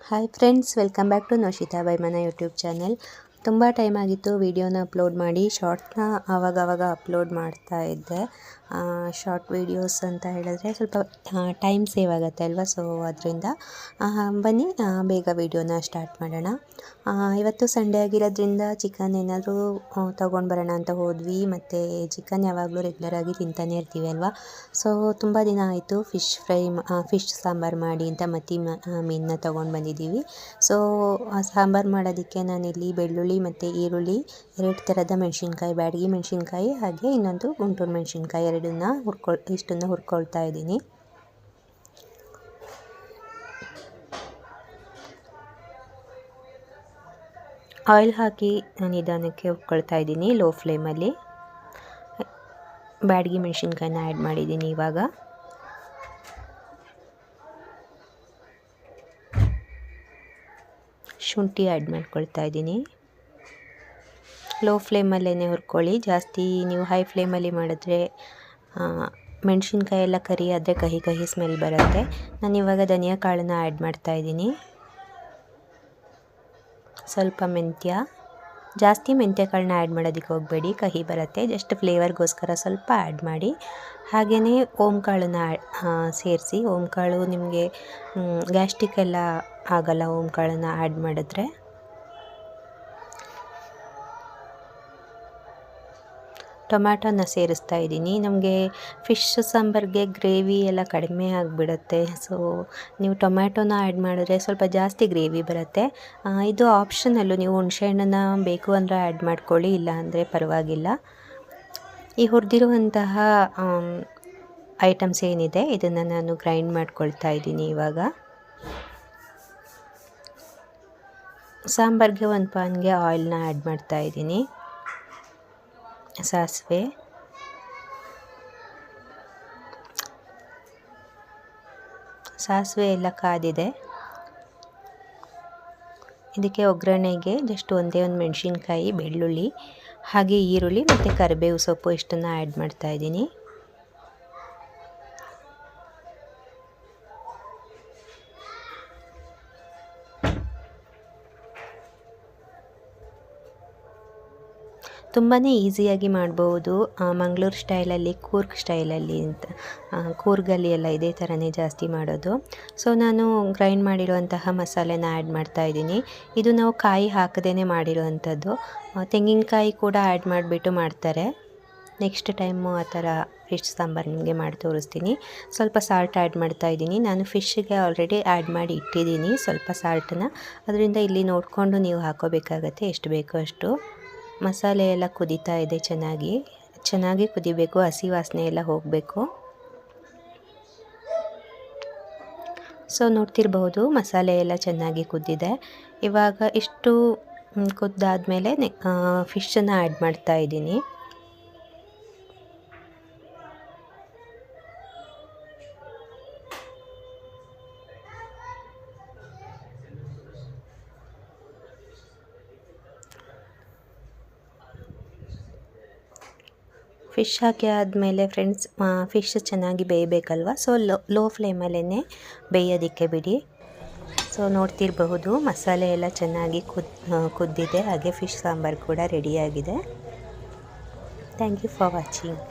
Hi friends, welcome back to Noshita by ಮನ YouTube channel. ತುಂಬ time ಆಗಿತ್ತು ವಿಡಿಯೋನ ಅಪ್ಲೋಡ್ ಮಾಡಿ. ಶಾರ್ಟ್ನ ಆವಾಗವಾಗ ಅಪ್ಲೋಡ್ ಮಾಡ್ತಾ ಇದ್ದೆ. ಶಾರ್ಟ್ ವೀಡಿಯೋಸ್ ಅಂತ ಹೇಳಿದ್ರೆ ಸ್ವಲ್ಪ ಟೈಮ್ ಸೇವ್ ಆಗುತ್ತೆ ಅಲ್ವಾ, ಸೊ ಅದರಿಂದ ಬನ್ನಿ ಬೇಗ ವಿಡಿಯೋನ ಸ್ಟಾರ್ಟ್ ಮಾಡೋಣ. ಇವತ್ತು ಸಂಡೇ ಆಗಿರೋದ್ರಿಂದ ಚಿಕನ್ ಏನಾದರೂ ತೊಗೊಂಡು ಬರೋಣ ಅಂತ ಹೋದ್ವಿ. ಮತ್ತು ಚಿಕನ್ ಯಾವಾಗಲೂ ರೆಗ್ಯುಲರಾಗಿ ತಿಂತಾನೆ ಇರ್ತೀವಿ ಅಲ್ವಾ. ಸೊ ತುಂಬ ದಿನ ಆಯಿತು ಫಿಶ್ ಸಾಂಬಾರು ಮಾಡಿ ಅಂತ ಮೀನನ್ನ ತೊಗೊಂಡು ಬಂದಿದ್ದೀವಿ. ಸೊ ಸಾಂಬಾರು ಮಾಡೋದಕ್ಕೆ ನಾನಿಲ್ಲಿ ಬೆಳ್ಳುಳ್ಳಿ ಮತ್ತು ಈರುಳ್ಳಿ, 2 ಥರದ ಮೆಣಸಿನ್ಕಾಯಿ, ಬ್ಯಾಡಗಿ ಮೆಣಸಿನ್ಕಾಯಿ ಹಾಗೆ ಇನ್ನೊಂದು ಗುಂಟೂರು ಮೆಣಸಿನ್ಕಾಯಿ, ಇಷ್ಟನ್ನು ಹುರ್ಕೊಳ್ತಾ ಇದ್ದೀನಿ. ಆಯಿಲ್ ಹಾಕಿ ನಿಧಾನಕ್ಕೆ ಹುರ್ಕೊಳ್ತಾ ಇದ್ದೀನಿ ಲೋ ಫ್ಲೇಮಲ್ಲಿ. ಬ್ಯಾಡಗಿ ಮೆಣಸಿನ್ಕಾಯಿನ ಆ್ಯಡ್ ಮಾಡಿದ್ದೀನಿ. ಇವಾಗ ಶುಂಠಿ ಆ್ಯಡ್ ಮಾಡ್ಕೊಳ್ತಾ ಇದ್ದೀನಿ. ಲೋ ಫ್ಲೇಮಲ್ಲೇ ಹುರ್ಕೊಳ್ಳಿ. ಜಾಸ್ತಿ ನೀವು ಹೈ ಫ್ಲೇಮಲ್ಲಿ ಮಾಡಿದ್ರೆ ಮೆಣಸಿನ್ಕಾಯಿ ಎಲ್ಲ ಕರಿ ಆದರೆ ಕಹಿ ಕಹಿ ಸ್ಮೆಲ್ ಬರುತ್ತೆ. ನಾನಿವಾಗ ಧನಿಯಾ ಕಾಳನ್ನ ಆ್ಯಡ್ ಮಾಡ್ತಾ ಇದ್ದೀನಿ. ಸ್ವಲ್ಪ ಮೆಂತ್ಯ, ಜಾಸ್ತಿ ಮೆಂತ್ಯ ಕಾಳನ್ನ ಆ್ಯಡ್ ಮಾಡೋದಕ್ಕೆ ಹೋಗಬೇಡಿ, ಕಹಿ ಬರುತ್ತೆ. ಜಸ್ಟ್ ಫ್ಲೇವರ್ಗೋಸ್ಕರ ಸ್ವಲ್ಪ ಆ್ಯಡ್ ಮಾಡಿ. ಹಾಗೆಯೇ ಓಮ್ ಕಾಳನ್ನ ಸೇರಿಸಿ. ಓಮ್ ಕಾಳು ನಿಮಗೆ ಗ್ಯಾಸ್ಟ್ರಿಕ್ ಎಲ್ಲ ಆಗಲ್ಲ ಓಮ್ ಕಾಳನ್ನು ಆ್ಯಡ್ ಮಾಡಿದ್ರೆ. ಟೊಮ್ಯಾಟೋನ ಸೇರಿಸ್ತಾ ಇದ್ದೀನಿ. ನಮಗೆ ಫಿಶ್ ಸಾಂಬಾರಿಗೆ ಗ್ರೇವಿ ಎಲ್ಲ ಕಡಿಮೆ ಆಗಿಬಿಡುತ್ತೆ. ಸೊ ನೀವು ಟೊಮ್ಯಾಟೋನ ಆ್ಯಡ್ ಮಾಡಿದ್ರೆ ಸ್ವಲ್ಪ ಜಾಸ್ತಿ ಗ್ರೇವಿ ಬರುತ್ತೆ. ಇದು ಆಪ್ಷನಲ್ಲು, ನೀವು ಹುಣಸೆಹಣ್ಣನ್ನು ಬೇಕು ಅಂದರೆ ಆ್ಯಡ್ ಮಾಡ್ಕೊಳ್ಳಿ, ಇಲ್ಲ ಅಂದರೆ ಪರವಾಗಿಲ್ಲ. ಈ ಹುರಿದಿರುವಂತಹ ಐಟಮ್ಸ್ ಏನಿದೆ ಇದನ್ನು ನಾನು ಗ್ರೈಂಡ್ ಮಾಡ್ಕೊಳ್ತಾ ಇದ್ದೀನಿ. ಇವಾಗ ಸಾಂಬಾರಿಗೆ ಒಂದು ಪಾನ್ಗೆ ಆಯಿಲ್ನ ಆ್ಯಡ್ ಮಾಡ್ತಾ ಇದ್ದೀನಿ. ಸಾಸಿವೆ ಎಲ್ಲ ಕಾದಿದೆ. ಇದಕ್ಕೆ ಒಗ್ಗರಣೆಗೆ ಜಸ್ಟ್ ಒಂದೇ ಒಂದು ಮೆಣಸಿನ್ಕಾಯಿ, ಬೆಳ್ಳುಳ್ಳಿ ಹಾಗೆ ಈರುಳ್ಳಿ ಮತ್ತು ಕರಿಬೇವು ಸೊಪ್ಪು ಇಷ್ಟನ್ನು ಆ್ಯಡ್ ಮಾಡ್ತಾ ಇದ್ದೀನಿ. ತುಂಬಾ ಈಸಿಯಾಗಿ ಮಾಡ್ಬೋದು. ಮಂಗಳೂರು ಸ್ಟೈಲಲ್ಲಿ, ಕೂರ್ಗ್ ಸ್ಟೈಲಲ್ಲಿ ಅಂತ, ಕೂರ್ಗಲ್ಲಿ ಎಲ್ಲ ಇದೇ ಥರನೇ ಜಾಸ್ತಿ ಮಾಡೋದು. ಸೊ ನಾನು ಗ್ರೈಂಡ್ ಮಾಡಿರುವಂತಹ ಮಸಾಲೆನ ಆ್ಯಡ್ ಮಾಡ್ತಾ ಇದ್ದೀನಿ. ಇದು ನಾವು ಕಾಯಿ ಹಾಕದೇ ಮಾಡಿರುವಂಥದ್ದು. ತೆಂಗಿನಕಾಯಿ ಕೂಡ ಆ್ಯಡ್ ಮಾಡಿಬಿಟ್ಟು ಮಾಡ್ತಾರೆ. ನೆಕ್ಸ್ಟ್ ಟೈಮು ಆ ಥರ ಫಿಶ್ ಸಾಂಬಾರು ನಿಮಗೆ ಮಾಡಿ ತೋರಿಸ್ತೀನಿ. ಸ್ವಲ್ಪ ಸಾಲ್ಟ್ ಆ್ಯಡ್ ಮಾಡ್ತಾ ಇದ್ದೀನಿ. ನಾನು ಫಿಶ್ಗೆ ಆಲ್ರೆಡಿ ಆ್ಯಡ್ ಮಾಡಿ ಇಟ್ಟಿದ್ದೀನಿ ಸ್ವಲ್ಪ ಸಾಲ್ಟನ್ನ. ಅದರಿಂದ ಇಲ್ಲಿ ನೋಡಿಕೊಂಡು ನೀವು ಹಾಕೋಬೇಕಾಗತ್ತೆ, ಎಷ್ಟು ಬೇಕೋ ಅಷ್ಟು. ಮಸಾಲೆ ಎಲ್ಲ ಕುದೀತಾ ಇದೆ, ಚೆನ್ನಾಗಿ ಕುದಿಬೇಕು, ಹಸಿ ವಾಸನೆ ಎಲ್ಲ ಹೋಗಬೇಕು. ಸೊ ನೋಡ್ತಿರ್ಬಹುದು ಮಸಾಲೆ ಎಲ್ಲ ಚೆನ್ನಾಗಿ ಕುದ್ದಿದೆ. ಇವಾಗ ಇಷ್ಟು ಕುದ್ದಾದ್ಮೇಲೆ ಫಿಶನ್ನು ಆ್ಯಡ್ ಮಾಡ್ತಾ ಇದ್ದೀನಿ. ಫಿಶ್ ಹಾಕಿ ಆದಮೇಲೆ ಫ್ರೆಂಡ್ಸ್, ಫಿಶ್ ಚೆನ್ನಾಗಿ ಬೇಯಬೇಕಲ್ವ, ಸೊ ಲೋ ಫ್ಲೇಮಲ್ಲೇ ಬೇಯೋದಕ್ಕೆ ಬಿಡಿ. ಸೊ ನೋಡ್ತಿರಬಹುದು ಮಸಾಲೆ ಎಲ್ಲ ಚೆನ್ನಾಗಿ ಕುದ್ದಿದೆ, ಹಾಗೆ ಫಿಶ್ ಸಾಂಬಾರು ಕೂಡ ರೆಡಿಯಾಗಿದೆ. Thank you for watching.